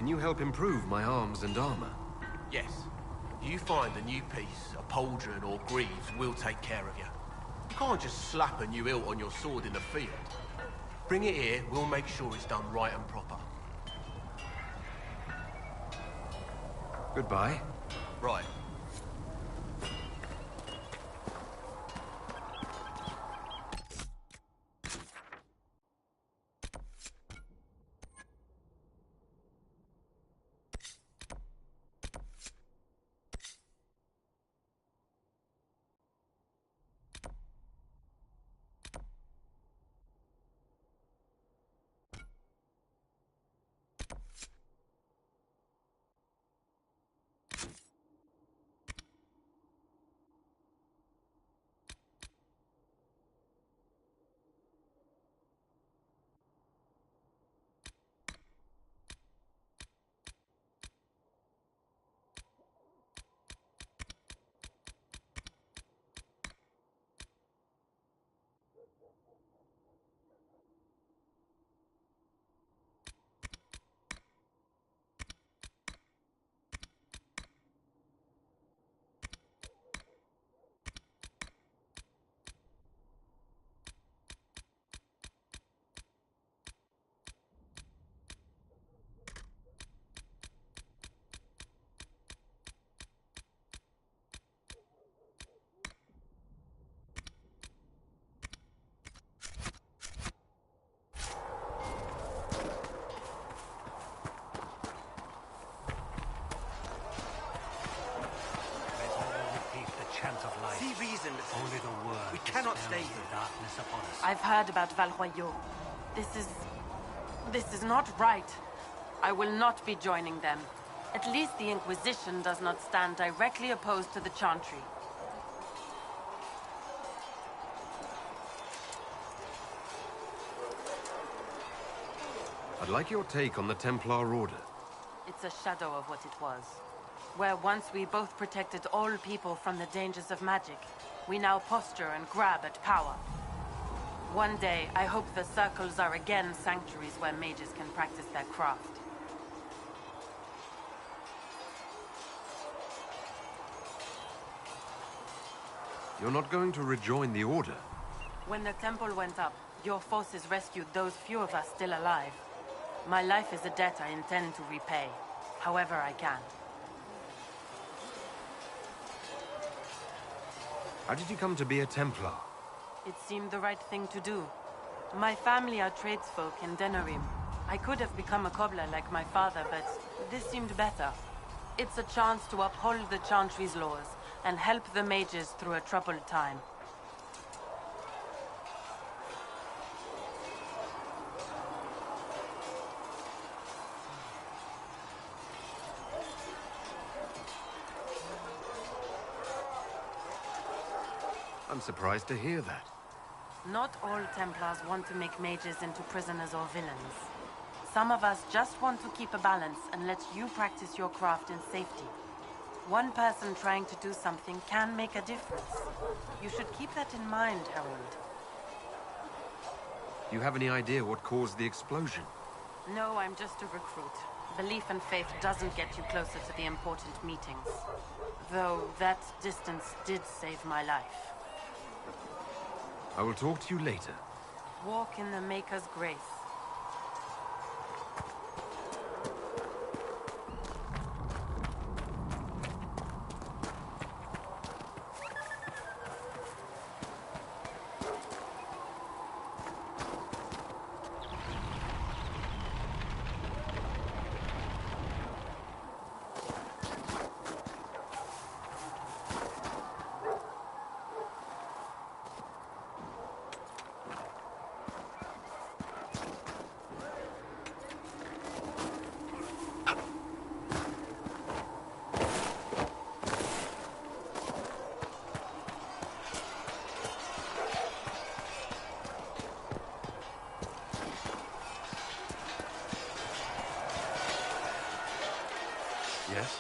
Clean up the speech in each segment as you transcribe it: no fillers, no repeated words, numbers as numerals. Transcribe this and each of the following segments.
Can you help improve my arms and armor? Yes. You find a new piece, a pauldron or greaves, we'll take care of you. You can't just slap a new hilt on your sword in the field. Bring it here, we'll make sure it's done right and proper. Goodbye. Right. Only the word. We cannot stay here. Darkness upon us. I've heard about Valroyaux. This is not right. I will not be joining them. At least the Inquisition does not stand directly opposed to the Chantry. I'd like your take on the Templar Order. It's a shadow of what it was. Where once we both protected all people from the dangers of magic, we now posture and grab at power. One day, I hope the circles are again sanctuaries where mages can practice their craft. You're not going to rejoin the Order? When the temple went up, your forces rescued those few of us still alive. My life is a debt I intend to repay, however I can. How did you come to be a Templar? It seemed the right thing to do. My family are tradesfolk in Denerim. I could have become a cobbler like my father, but this seemed better. It's a chance to uphold the Chantry's laws and help the mages through a troubled time. I'm surprised to hear that. Not all Templars want to make mages into prisoners or villains. Some of us just want to keep a balance and let you practice your craft in safety. One person trying to do something can make a difference. You should keep that in mind, Harold. Do you have any idea what caused the explosion? No, I'm just a recruit. Belief and faith doesn't get you closer to the important meetings. Though that distance did save my life. I will talk to you later. Walk in the Maker's grace. Yes?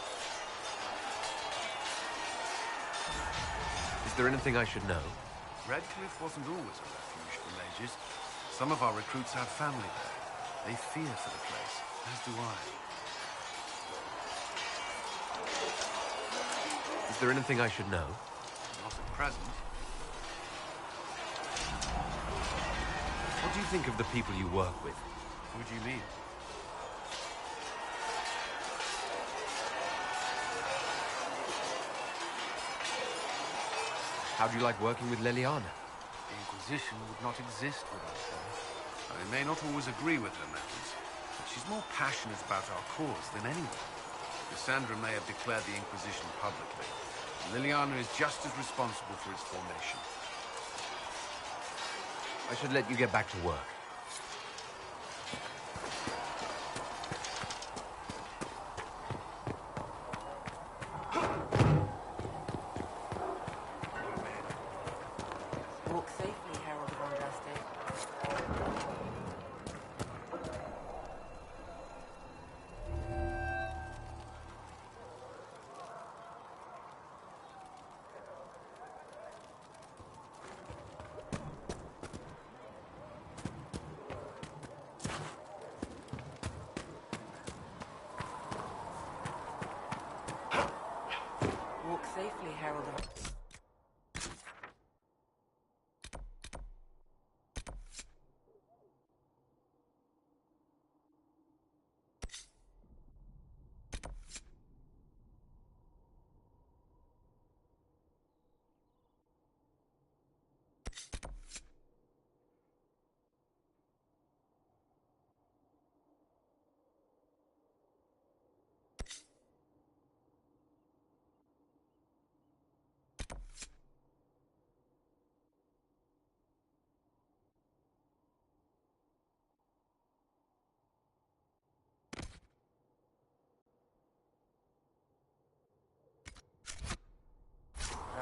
Is there anything I should know? Redcliffe wasn't always a refuge for mages. Some of our recruits have family there. They fear for the place, as do I. there anything I should know? Not at present. What do you think of the people you work with? What do you mean? How do you like working with Leliana? The Inquisition would not exist without her. I may not always agree with her methods, but she's more passionate about our cause than anyone. Cassandra may have declared the Inquisition publicly, and Liliana is just as responsible for its formation. I should let you get back to work. Walk safely, Herald of Andraste. Walk safely, Herald of...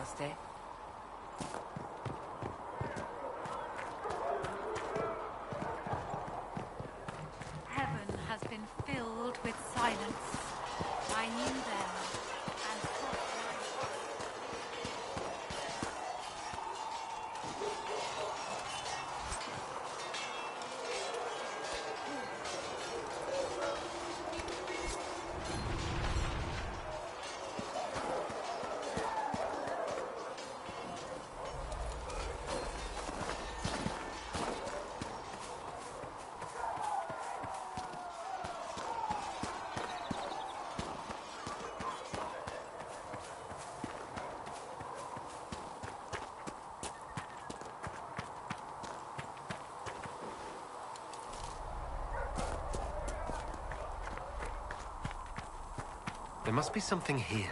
Raste. Heaven has been filled with silence. I knew them, and There must be something here.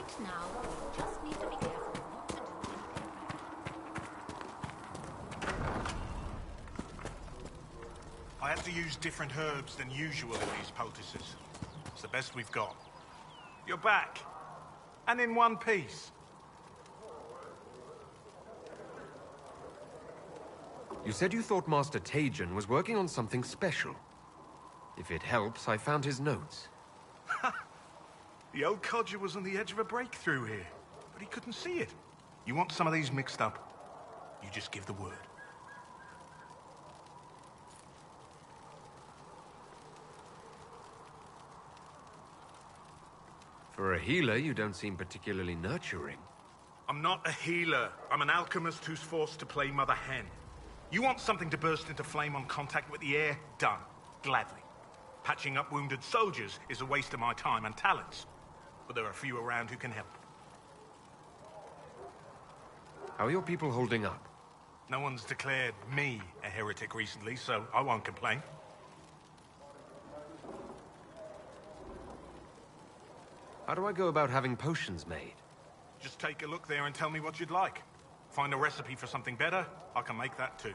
Right now, we just need to be careful not to do anything bad. I had to use different herbs than usual in these poultices. It's the best we've got. You're back. And in one piece. You said you thought Master Tajan was working on something special. If it helps, I found his notes. The old codger was on the edge of a breakthrough here, but he couldn't see it. You want some of these mixed up? You just give the word. For a healer, you don't seem particularly nurturing. I'm not a healer. I'm an alchemist who's forced to play Mother Hen. You want something to burst into flame on contact with the air? Done. Gladly. Patching up wounded soldiers is a waste of my time and talents. But there are a few around who can help. How are your people holding up? No one's declared me a heretic recently, so I won't complain. How do I go about having potions made? Just take a look there and tell me what you'd like. Find a recipe for something better, I can make that too.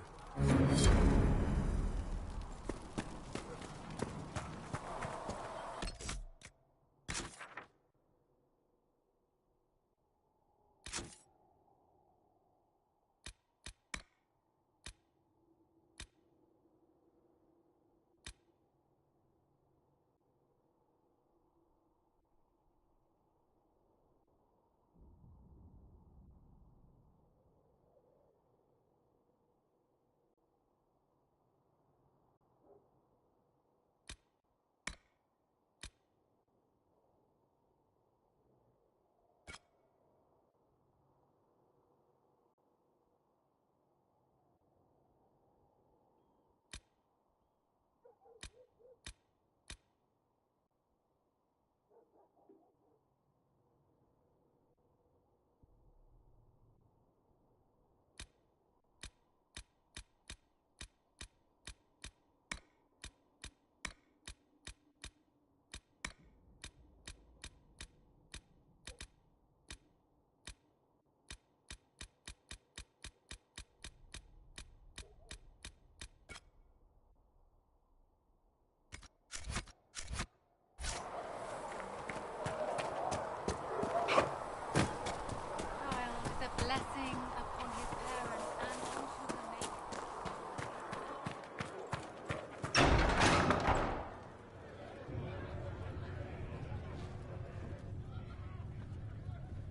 Child is a blessing upon his parents and onto the maker.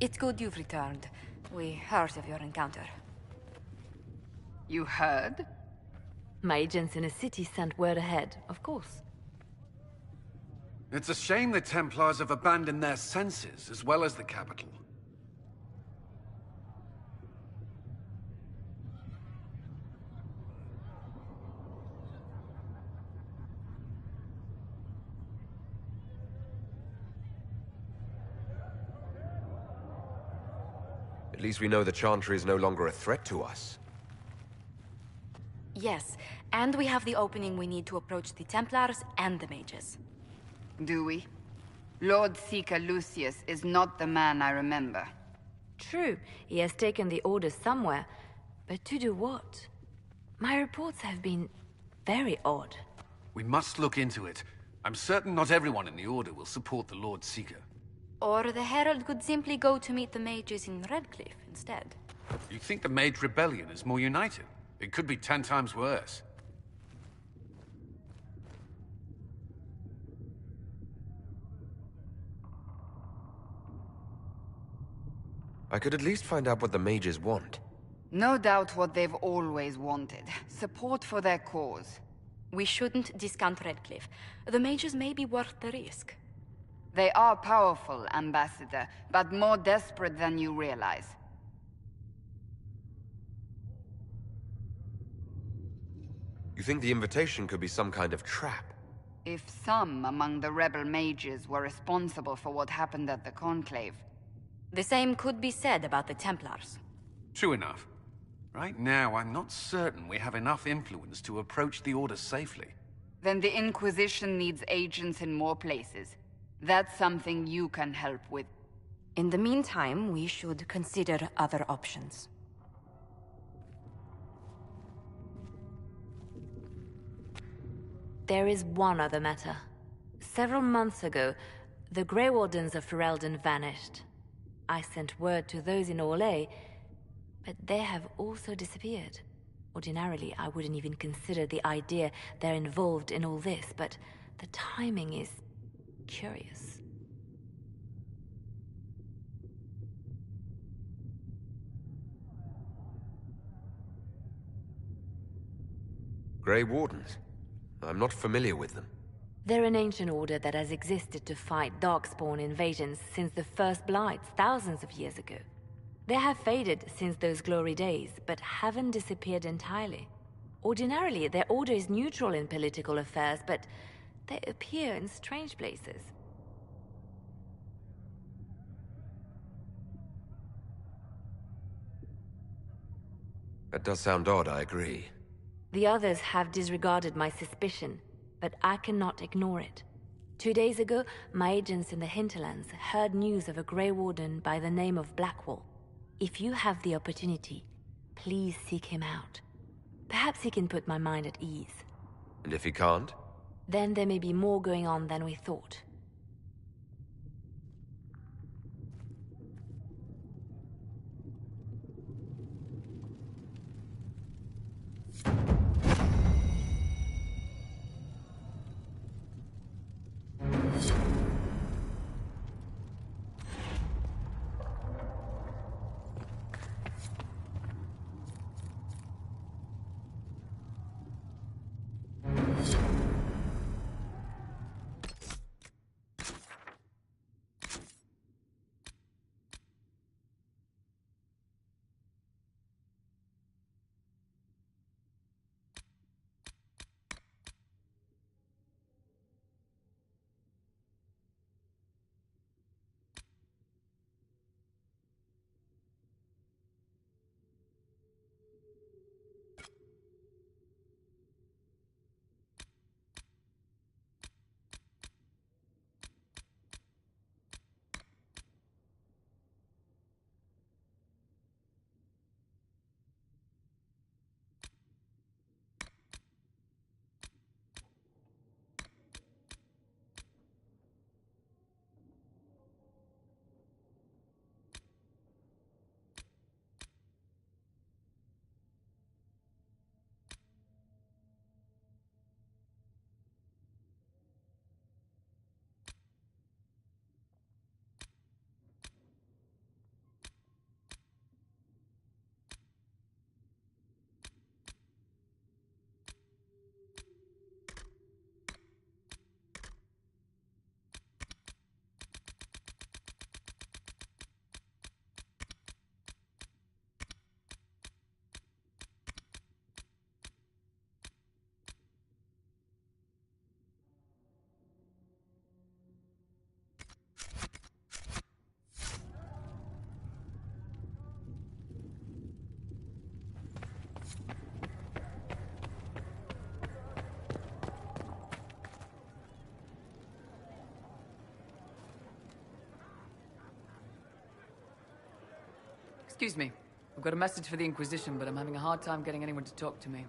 It's good you've returned. We heard of your encounter. You heard? My agents in the city sent word ahead, of course. It's a shame the Templars have abandoned their senses, as well as the capital. At least we know the Chantry is no longer a threat to us. Yes, and we have the opening we need to approach the Templars and the mages. Do we? Lord Seeker Lucius is not the man I remember. True, he has taken the orders somewhere, but to do what? My reports have been very odd. We must look into it. I'm certain not everyone in the Order will support the Lord Seeker. Or the Herald could simply go to meet the mages in Redcliffe instead. You think the Mage Rebellion is more united? It could be 10 times worse. I could at least find out what the mages want. No doubt what they've always wanted. Support for their cause. We shouldn't discount Redcliffe. The mages may be worth the risk. They are powerful, Ambassador, but more desperate than you realize. You think the invitation could be some kind of trap? If some among the rebel mages were responsible for what happened at the Conclave. The same could be said about the Templars. True enough. Right now, I'm not certain we have enough influence to approach the Order safely. Then the Inquisition needs agents in more places. That's something you can help with. In the meantime, we should consider other options. There is one other matter. Several months ago, the Grey Wardens of Ferelden vanished. I sent word to those in Orlais, but they have also disappeared. Ordinarily, I wouldn't even consider the idea they're involved in all this, but the timing is curious. Grey Wardens? I'm not familiar with them. They're an ancient order that has existed to fight Darkspawn invasions since the First Blights thousands of years ago. They have faded since those glory days, but haven't disappeared entirely. Ordinarily, their order is neutral in political affairs, but they appear in strange places. That does sound odd, I agree. The others have disregarded my suspicion, but I cannot ignore it. 2 days ago, my agents in the hinterlands heard news of a Grey Warden by the name of Blackwall. If you have the opportunity, please seek him out. Perhaps he can put my mind at ease. And if he can't? Then there may be more going on than we thought. Excuse me. I've got a message for the Inquisition, but I'm having a hard time getting anyone to talk to me.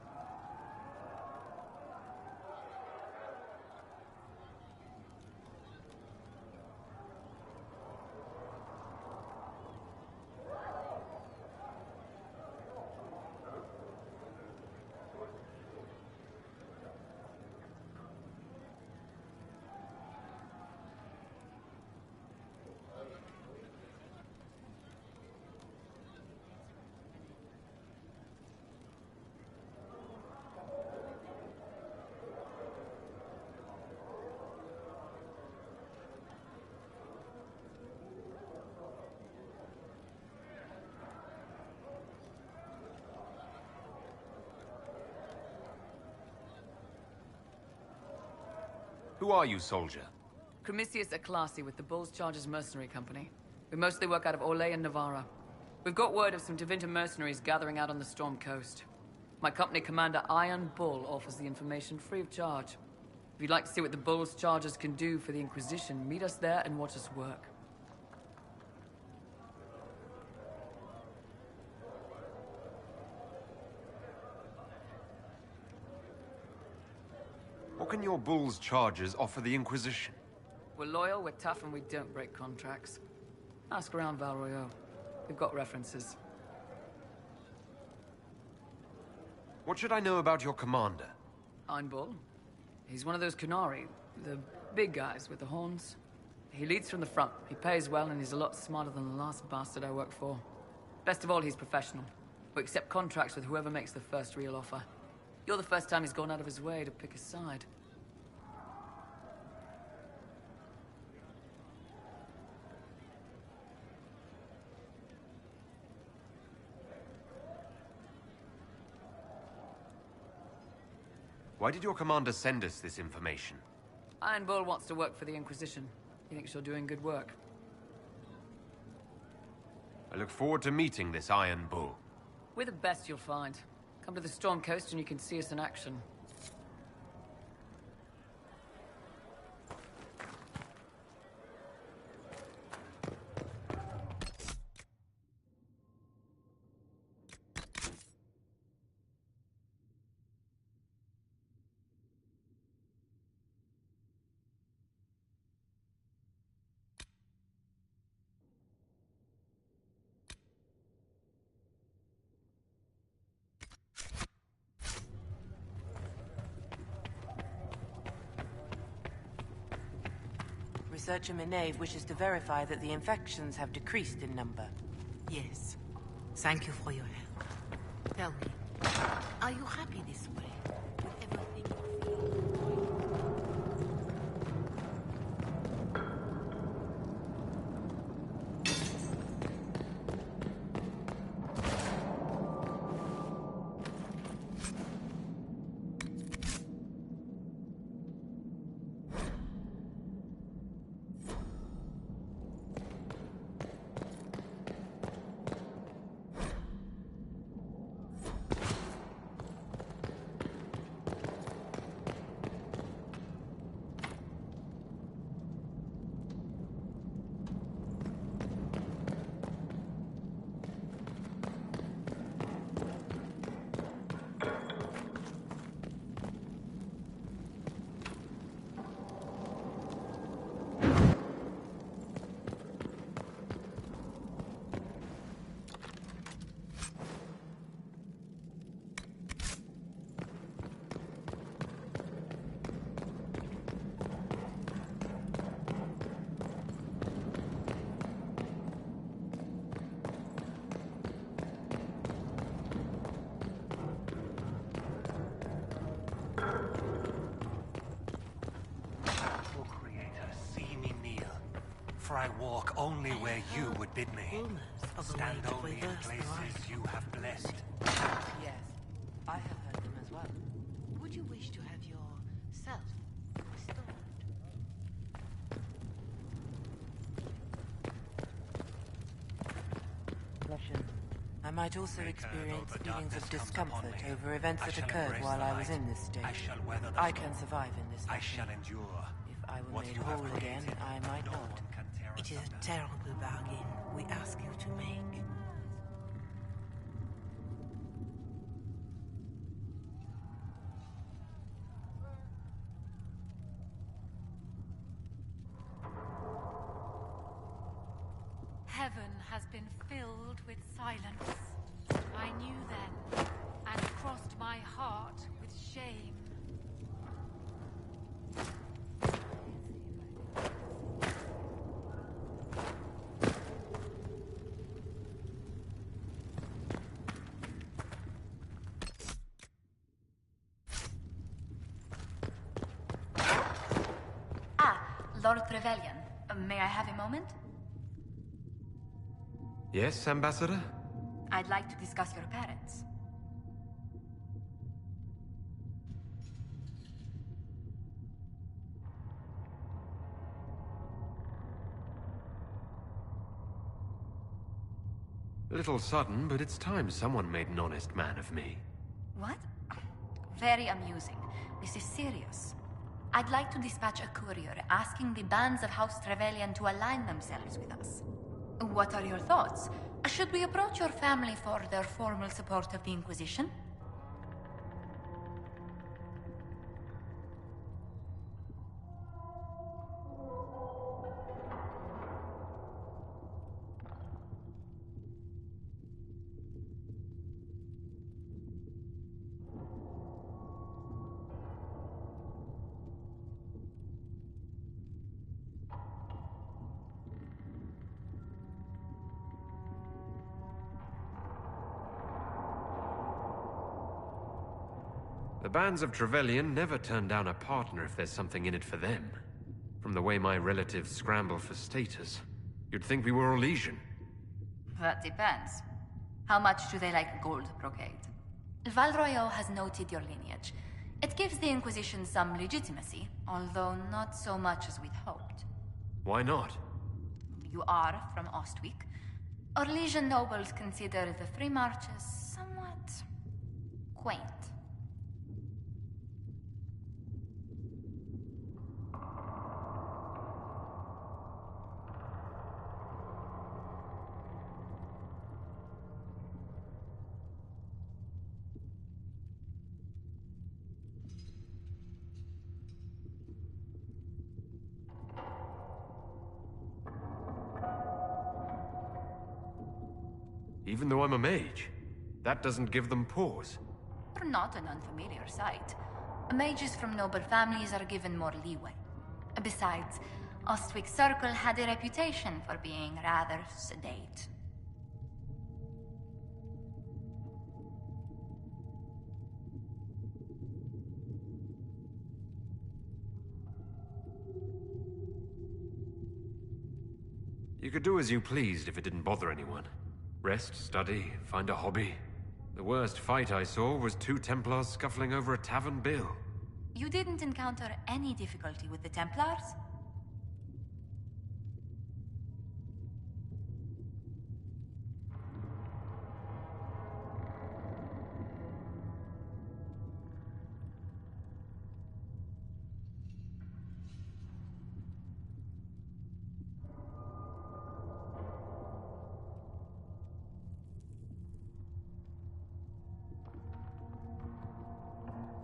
Who are you, soldier? Cremisius Aclasi with the Bull's Chargers Mercenary Company. We mostly work out of Orlais and Navarra. We've got word of some Tevinter mercenaries gathering out on the Storm Coast. My company commander, Iron Bull, offers the information free of charge. If you'd like to see what the Bull's Chargers can do for the Inquisition, meet us there and watch us work. What can your bull's charges offer the Inquisition? We're loyal, we're tough, and we don't break contracts. Ask around Val Royeaux. We've got references. What should I know about your commander? Iron Bull. He's one of those Kunari, the big guys with the horns. He leads from the front, he pays well, and he's a lot smarter than the last bastard I worked for. Best of all, he's professional. We accept contracts with whoever makes the first real offer. You're the first time he's gone out of his way to pick a side. Why did your commander send us this information? Iron Bull wants to work for the Inquisition. He thinks you're doing good work. I look forward to meeting this Iron Bull. We're the best you'll find. Come to the Storm Coast and you can see us in action. Researcher Minave wishes to verify that the infections have decreased in number. Yes. Thank you for your help. Tell me, are you happy this way? With everything you feel? For I walk only where you would bid me. Stand only in places you have blessed. Yes, I have heard them as well. Would you wish to have yourself restored? I might also experience feelings of discomfort over events that occurred while I was in this state. I can survive in this. I shall endure. If I were made whole again, I might not. It is a terrible bargain we ask you to make. Heaven has been filled with silence. I knew then, and crossed my heart with shame. Lord Trevelyan, may I have a moment? Yes, Ambassador? I'd like to discuss your parents. A little sudden, but it's time someone made an honest man of me. What? Very amusing. This is serious. I'd like to dispatch a courier asking the bands of House Trevelyan to align themselves with us. What are your thoughts? Should we approach your family for their formal support of the Inquisition? The bands of Trevelyan never turn down a partner if there's something in it for them. From the way my relatives scramble for status, you'd think we were Orlesian. That depends. How much do they like gold brocade? Valroyo has noted your lineage. It gives the Inquisition some legitimacy, although not so much as we'd hoped. Why not? You are from Ostwick. Orlesian nobles consider the Three Marches somewhat quaint. Even though I'm a mage, that doesn't give them pause. Not an unfamiliar sight. Mages from noble families are given more leeway. Besides, Ostwick Circle had a reputation for being rather sedate. You could do as you pleased if it didn't bother anyone. Rest, study, find a hobby. The worst fight I saw was two Templars scuffling over a tavern bill. You didn't encounter any difficulty with the Templars?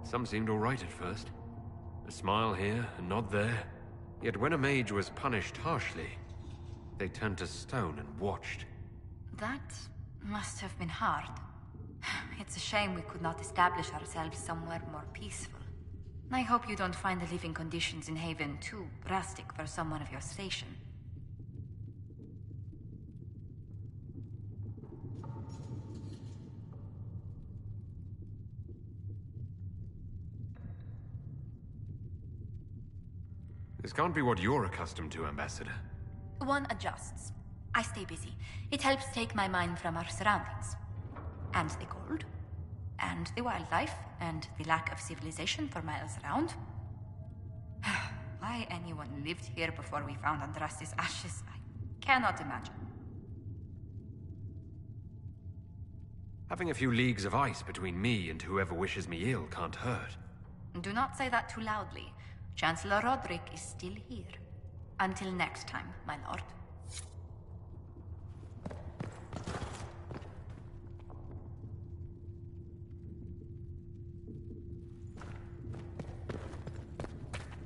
Some seemed all right at first. A smile here, a nod there. Yet when a mage was punished harshly, they turned to stone and watched. That must have been hard. It's a shame we could not establish ourselves somewhere more peaceful. I hope you don't find the living conditions in Haven too drastic for someone of your station. This can't be what you're accustomed to, Ambassador. One adjusts. I stay busy. It helps take my mind from our surroundings. And the gold. And the wildlife. And the lack of civilization for miles around. Why anyone lived here before we found Andraste's ashes, I cannot imagine. Having a few leagues of ice between me and whoever wishes me ill can't hurt. Do not say that too loudly. Chancellor Roderick is still here. Until next time, my lord.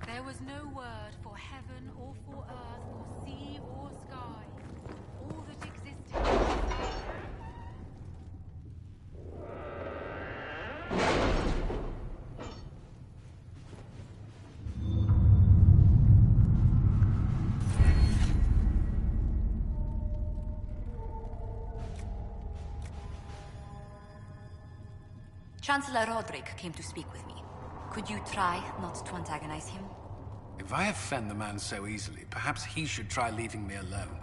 There was no word for heaven or for earth, for sea or sky. All that existed. Chancellor Roderick came to speak with me. Could you try not to antagonize him? If I offend the man so easily, perhaps he should try leaving me alone.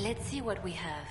Let's see what we have.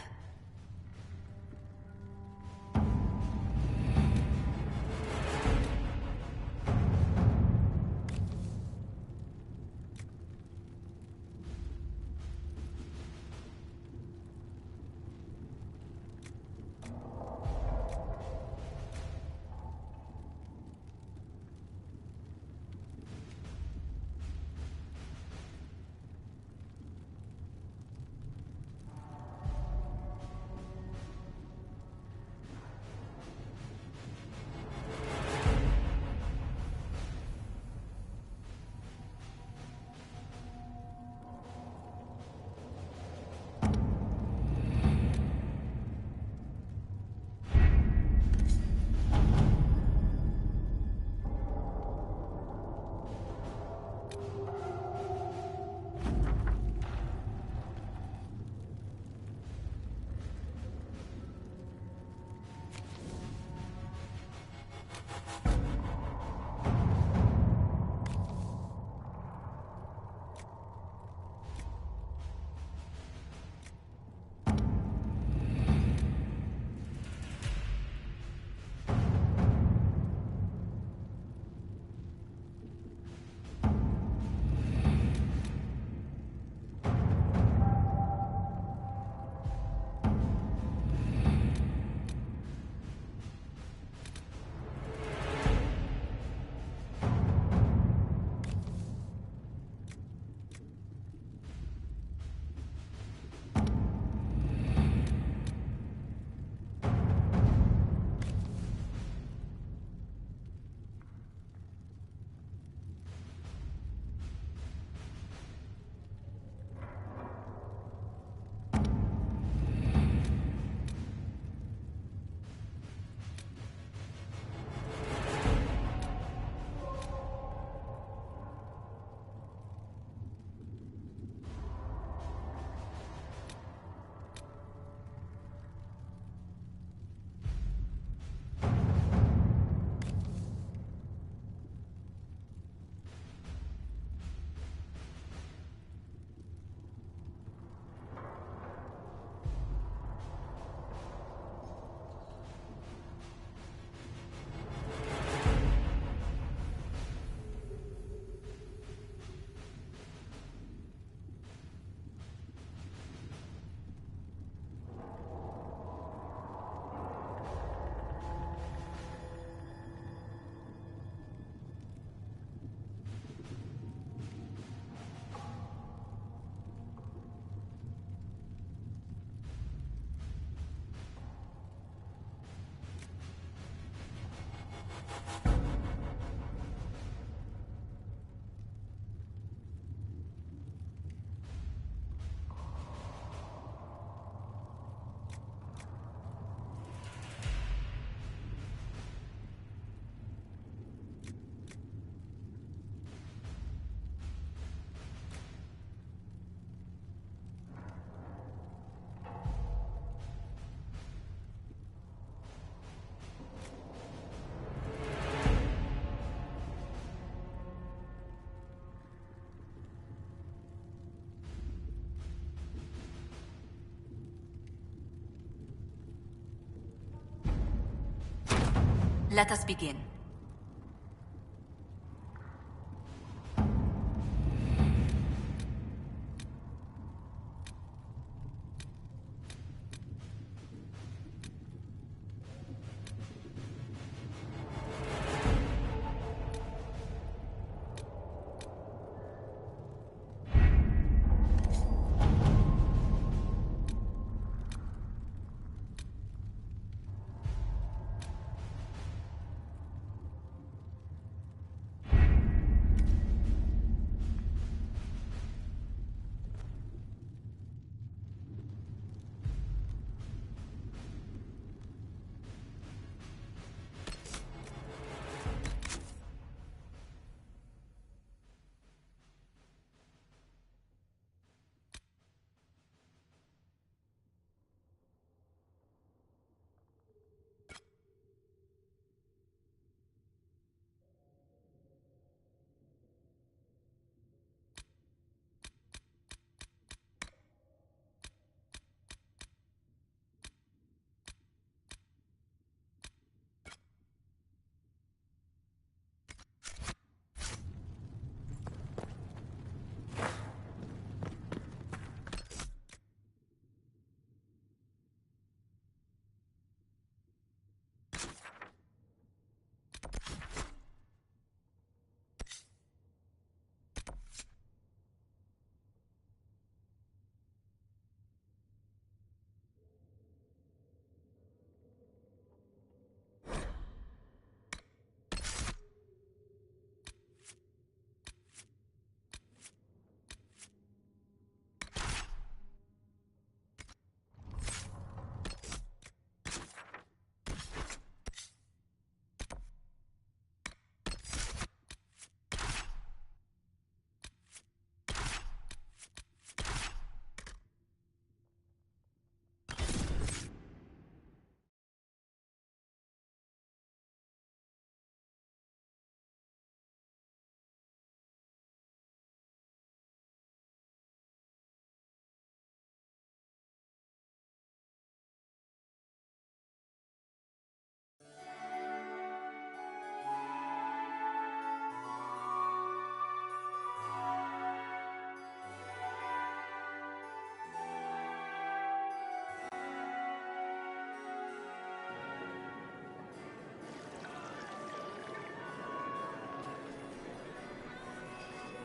Let us begin.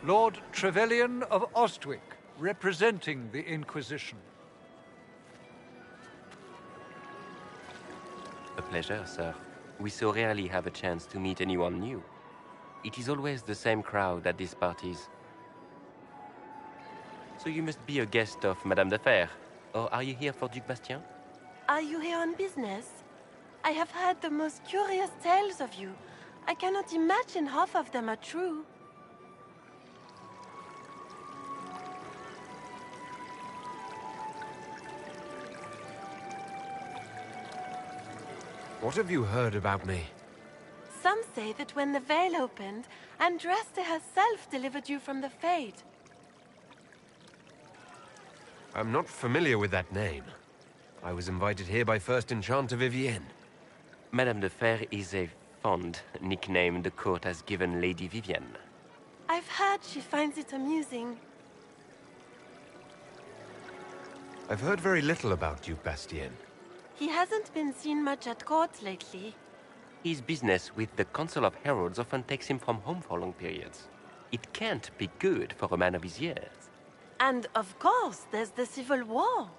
Lord Trevelyan of Ostwick, representing the Inquisition. A pleasure, sir. We so rarely have a chance to meet anyone new. It is always the same crowd at these parties. So you must be a guest of Madame de Fer, or are you here for Duc Bastien? Are you here on business? I have heard the most curious tales of you. I cannot imagine half of them are true. What have you heard about me? Some say that when the veil opened, Andraste herself delivered you from the Fade. I'm not familiar with that name. I was invited here by First Enchanter Vivienne. Madame de Fer is a fond nickname the court has given Lady Vivienne. I've heard she finds it amusing. I've heard very little about Duke Bastien. He hasn't been seen much at court lately. His business with the Council of Heralds often takes him from home for long periods. It can't be good for a man of his years. And of course, there's the Civil War.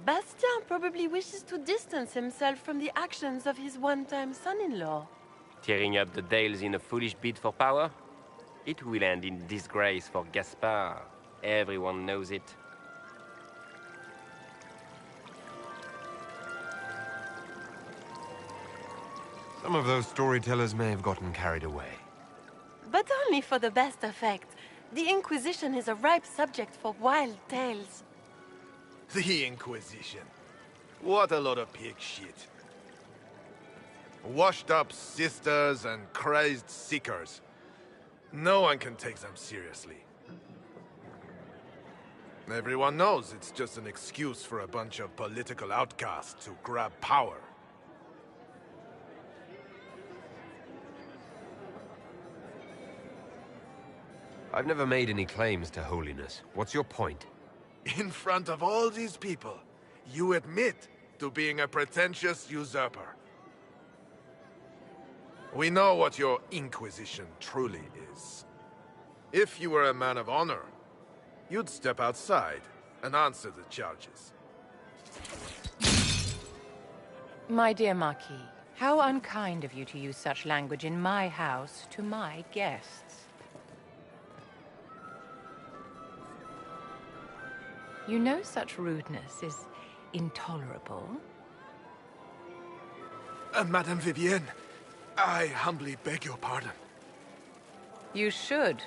Bastien probably wishes to distance himself from the actions of his one-time son-in-law. Tearing up the Dales in a foolish bid for power? It will end in disgrace for Gaspard. Everyone knows it. Some of those storytellers may have gotten carried away. But only for the best effect. The Inquisition is a ripe subject for wild tales. The Inquisition. What a lot of pig shit. Washed-up sisters and crazed seekers. No one can take them seriously. Everyone knows it's just an excuse for a bunch of political outcasts to grab power. I've never made any claims to holiness. What's your point? In front of all these people, you admit to being a pretentious usurper. We know what your Inquisition truly is. If you were a man of honor, you'd step outside and answer the charges. My dear Marquis, how unkind of you to use such language in my house to my guests. You know such rudeness is intolerable. Madame Vivienne, I humbly beg your pardon. You should.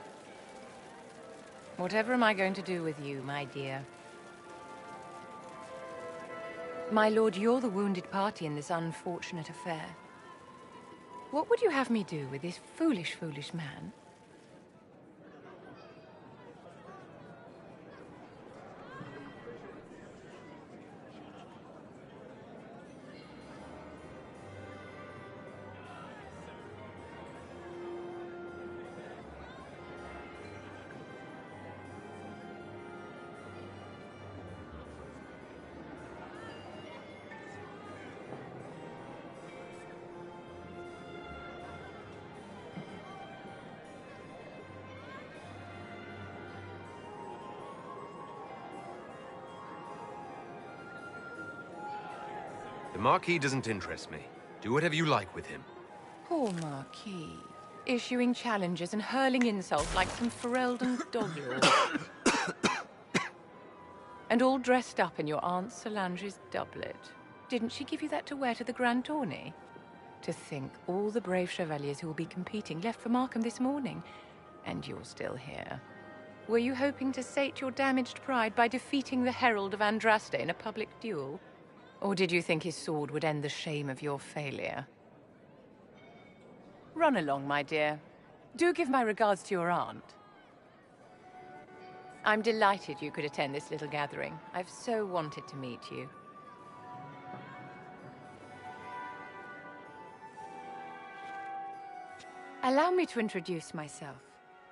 Whatever am I going to do with you, my dear? My lord, you're the wounded party in this unfortunate affair. What would you have me do with this foolish, foolish man? The Marquis doesn't interest me. Do whatever you like with him. Poor Marquis. Issuing challenges and hurling insults like some Ferelden dog-lord. And all dressed up in your Aunt Solange's doublet. Didn't she give you that to wear to the Grand Tourney? To think all the brave chevaliers who will be competing left for Markham this morning, and you're still here. Were you hoping to sate your damaged pride by defeating the Herald of Andraste in a public duel? Or did you think his sword would end the shame of your failure? Run along, my dear. Do give my regards to your aunt. I'm delighted you could attend this little gathering. I've so wanted to meet you. Allow me to introduce myself.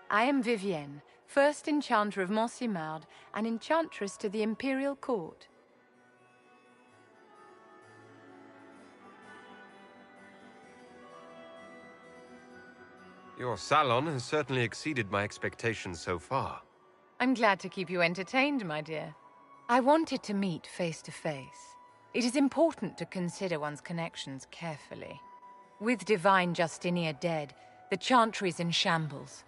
I am Vivienne, first Enchanter of Montsimard and Enchantress to the Imperial Court. Your salon has certainly exceeded my expectations so far. I'm glad to keep you entertained, my dear. I wanted to meet face to face. It is important to consider one's connections carefully. With Divine Justinia dead, the Chantry's in shambles.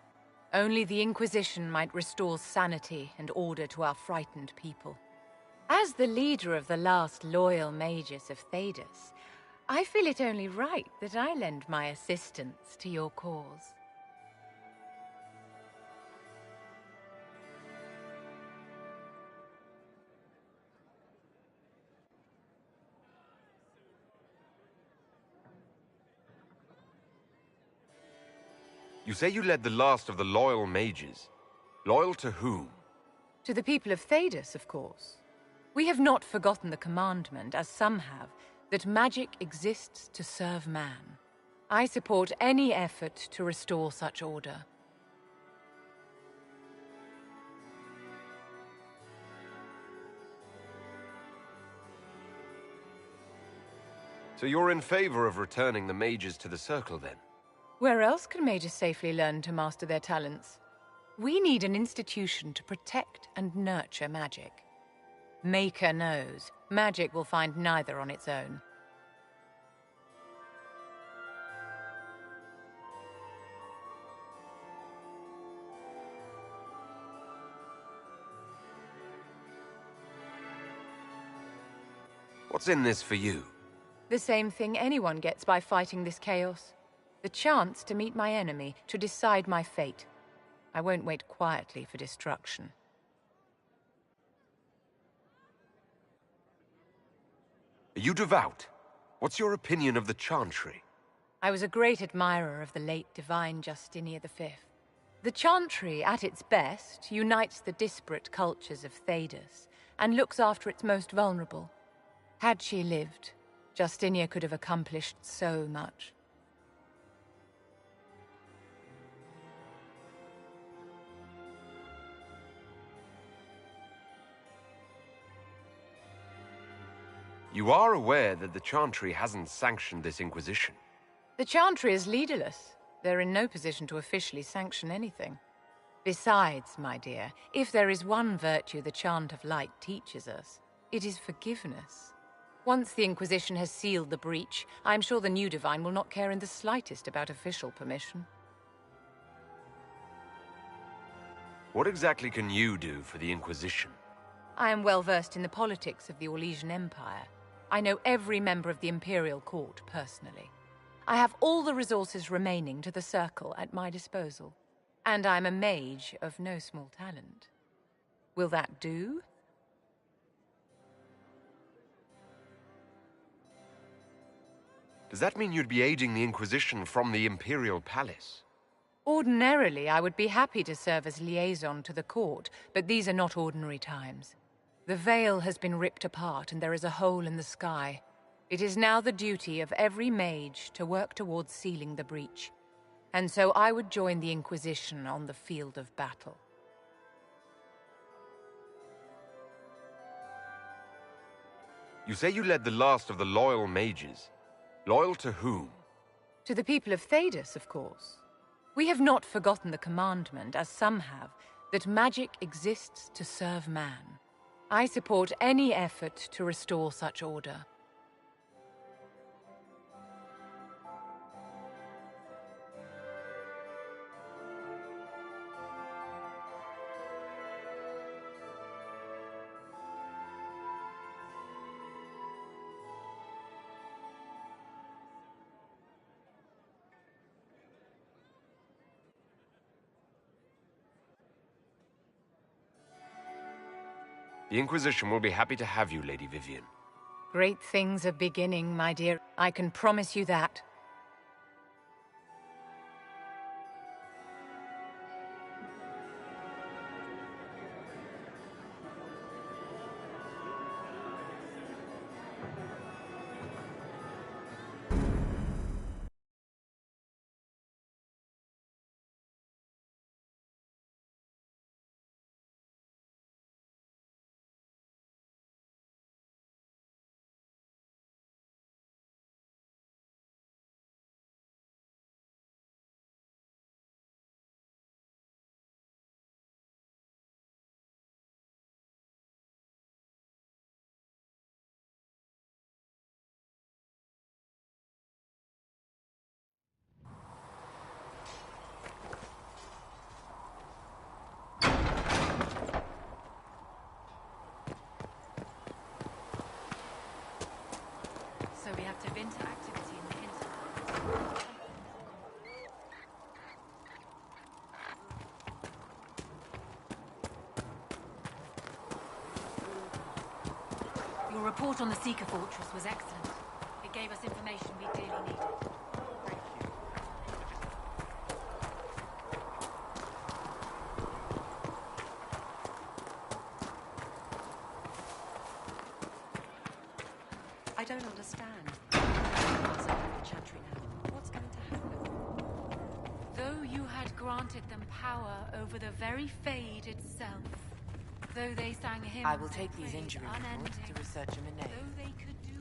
Only the Inquisition might restore sanity and order to our frightened people. As the leader of the last loyal mages of Thedas, I feel it only right that I lend my assistance to your cause. You say you led the last of the loyal mages. Loyal to whom? To the people of Thedas, of course. We have not forgotten the commandment, as some have, that magic exists to serve man. I support any effort to restore such order. So you're in favor of returning the mages to the Circle, then? Where else can mages safely learn to master their talents? We need an institution to protect and nurture magic. Maker knows, magic will find neither on its own. What's in this for you? The same thing anyone gets by fighting this chaos. The chance to meet my enemy, to decide my fate. I won't wait quietly for destruction. Are you devout? What's your opinion of the Chantry? I was a great admirer of the late Divine Justinia V. The Chantry, at its best, unites the disparate cultures of Thedas and looks after its most vulnerable. Had she lived, Justinia could have accomplished so much. You are aware that the Chantry hasn't sanctioned this Inquisition. The Chantry is leaderless. They're in no position to officially sanction anything. Besides, my dear, if there is one virtue the Chant of Light teaches us, it is forgiveness. Once the Inquisition has sealed the breach, I'm sure the new Divine will not care in the slightest about official permission. What exactly can you do for the Inquisition? I am well versed in the politics of the Orlesian Empire. I know every member of the Imperial Court personally. I have all the resources remaining to the Circle at my disposal. And I'm a mage of no small talent. Will that do? Does that mean you'd be aiding the Inquisition from the Imperial Palace? Ordinarily, I would be happy to serve as liaison to the court, but these are not ordinary times. The veil has been ripped apart and there is a hole in the sky. It is now the duty of every mage to work towards sealing the breach. And so I would join the Inquisition on the field of battle. You say you led the last of the loyal mages. Loyal to whom? To the people of Thedas, of course. We have not forgotten the commandment, as some have, that magic exists to serve man. I support any effort to restore such order. The Inquisition will be happy to have you, Lady Vivian. Great things are beginning, my dear. I can promise you that. report on the Seeker Fortress was excellent. It gave us information we dearly needed. I don't understand. The Chantry now. What's going to happen? Though you had granted them power over the very Fade itself, though they sang hymns, I will take these injury reports to researcher Monet. Though they could do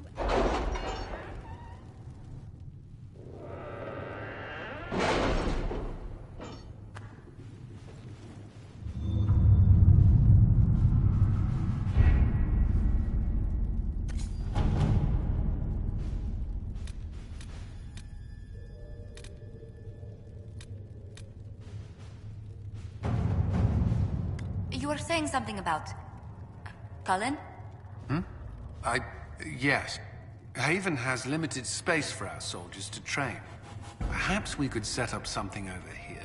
You were saying something about... Cullen? Yes. Haven has limited space for our soldiers to train. Perhaps we could set up something over here.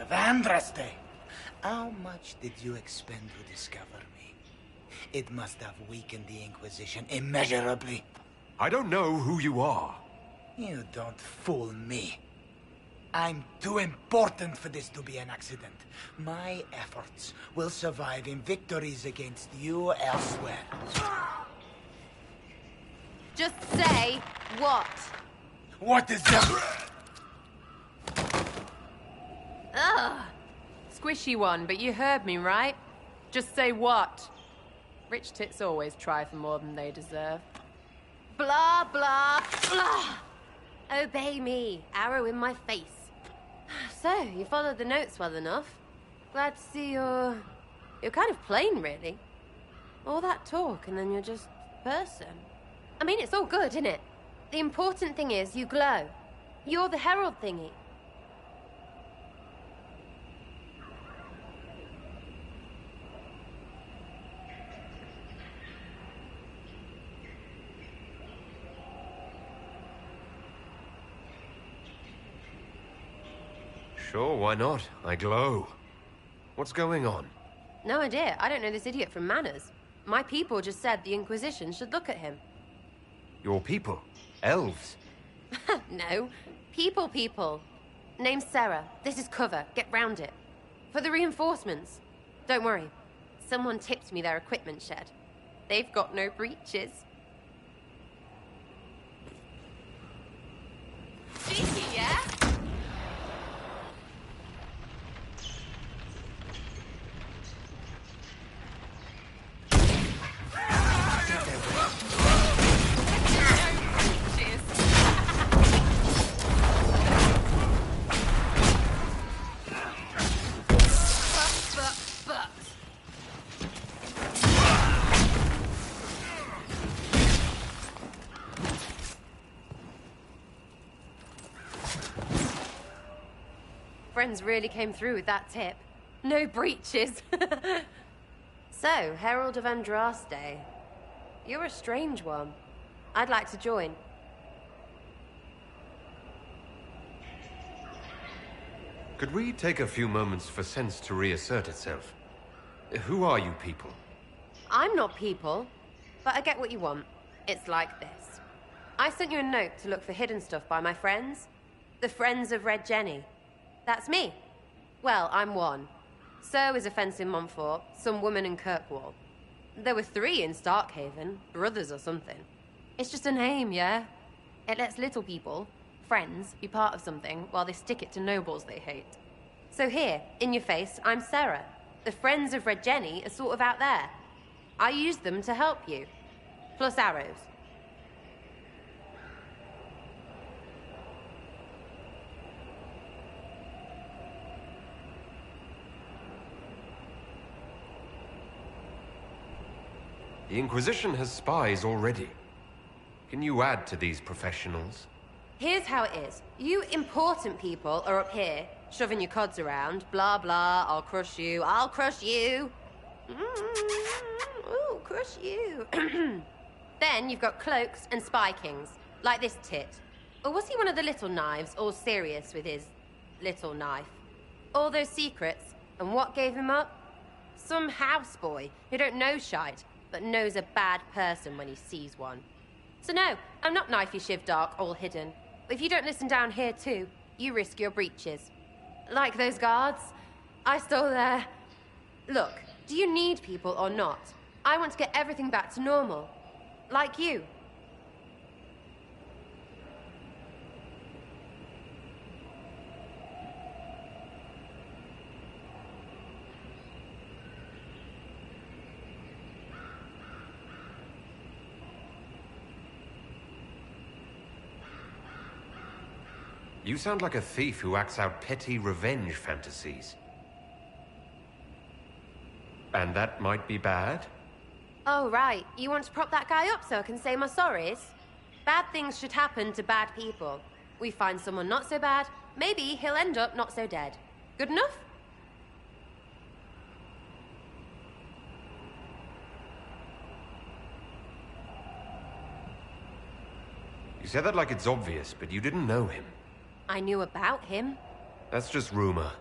Vandraste, how much did you expend to discover me? It must have weakened the Inquisition immeasurably. I don't know who you are. You don't fool me. I'm too important for this to be an accident. My efforts will survive in victories against you elsewhere. Just say what? What is that? Ugh. Squishy one, but you heard me, right? Just say what? Rich tits always try for more than they deserve. Blah, blah, blah. Obey me. Arrow in my face. So, you followed the notes well enough. Glad to see you're kind of plain, really. All that talk, and then you're just person. I mean, it's all good, isn't it? The important thing is you glow. You're the herald thingy. Sure, why not? I glow. What's going on? No idea. I don't know this idiot from Manners. My people just said the Inquisition should look at him. Your people? Elves? No. People. Name's Sarah. This is cover. Get round it. For the reinforcements. Don't worry. Someone tipped me their equipment shed. They've got no breaches. Cheeky, yeah? Friends really came through with that tip. No breaches. So, Herald of Andraste. You're a strange one. I'd like to join. Could we take a few moments for sense to reassert itself? Who are you people? I'm not people, but I get what you want. It's like this. I sent you a note to look for hidden stuff by my friends. The Friends of Red Jenny. That's me. Well, I'm one. So is a fence in Montfort, some woman in Kirkwall. There were 3 in Starkhaven, brothers or something. It's just a name, yeah? It lets little people, friends, be part of something while they stick it to nobles they hate. So here, in your face, I'm Sarah. The Friends of Red Jenny are sort of out there. I use them to help you. Plus arrows. The Inquisition has spies already. Can you add to these professionals? Here's how it is. You important people are up here, shoving your cods around. Blah, blah, I'll crush you, I'll crush you. Ooh, crush you. Then you've got cloaks and spy kings, like this tit. Or was he one of the little knives, all serious with his little knife? All those secrets, and what gave him up? Some houseboy who don't know shite, but knows a bad person when he sees one. So no, I'm not knifey shiv dark, all hidden. If you don't listen down here too, you risk your breeches. Like those guards, I stole their... Look, do you need people or not? I want to get everything back to normal. Like you. You sound like a thief who acts out petty revenge fantasies. And that might be bad? Oh, right. You want to prop that guy up so I can say my sorries? Bad things should happen to bad people. We find someone not so bad, maybe he'll end up not so dead. Good enough? You said that like it's obvious, but you didn't know him. I knew about him. That's just rumor.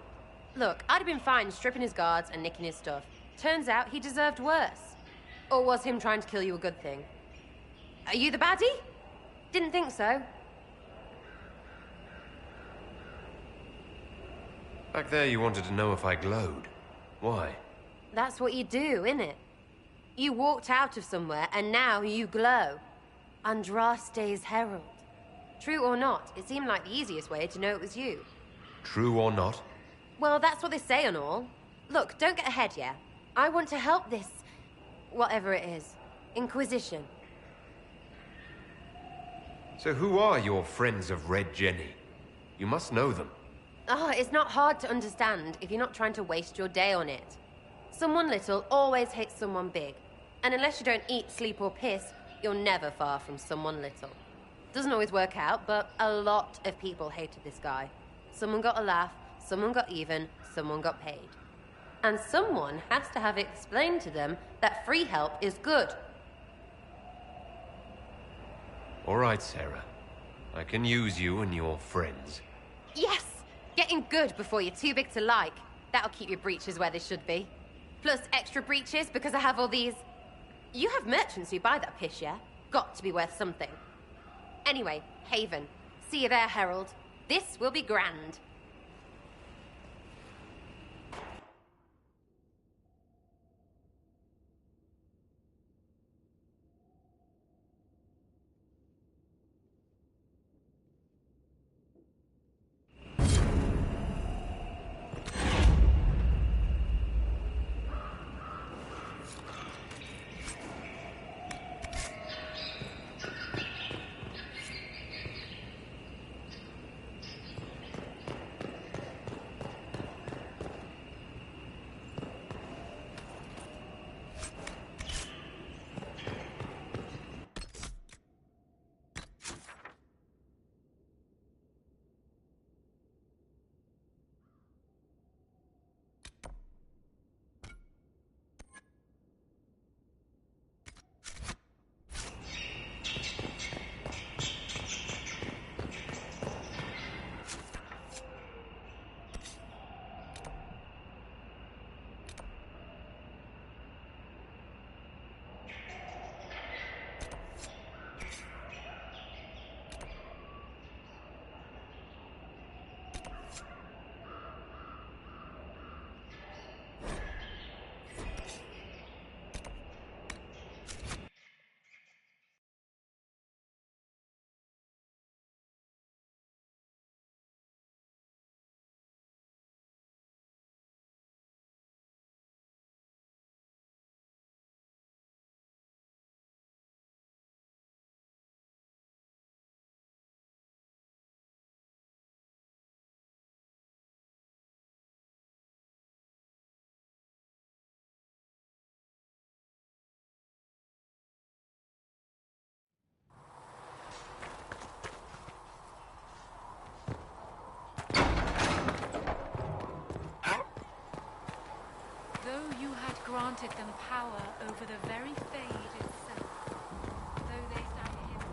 Look, I'd have been fine stripping his guards and nicking his stuff. Turns out he deserved worse. Or was him trying to kill you a good thing? Are you the baddie? Didn't think so. Back there you wanted to know if I glowed. Why? That's what you do, innit? You walked out of somewhere and now you glow. Andraste's herald. True or not, it seemed like the easiest way to know it was you. True or not? Well, that's what they say and all. Look, don't get ahead, yeah? I want to help this... whatever it is. Inquisition. So who are your friends of Red Jenny? You must know them. Oh, it's not hard to understand if you're not trying to waste your day on it. Someone little always hates someone big. And unless you don't eat, sleep, or piss, you're never far from someone little. Doesn't always work out, but a lot of people hated this guy. Someone got a laugh, someone got even, someone got paid. And someone has to have explained to them that free help is good. All right, Sarah. I can use you and your friends. Yes! Getting good before you're too big to like. That'll keep your breeches where they should be. Plus extra breeches because I have all these... You have merchants who buy that piss, yeah? Got to be worth something. Anyway, Haven. See you there, Herald. This will be grand. Though you had granted them power over the very Fade itself, though they stand here...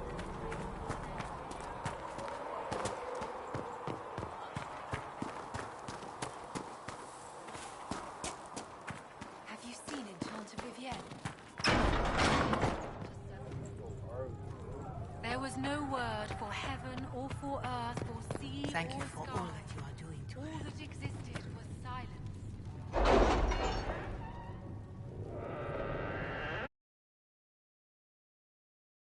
Have you seen Enchanter Vivienne? There was no word for heaven or for earth, for sea Thank or you for sky. all that you are doing to All her. that existed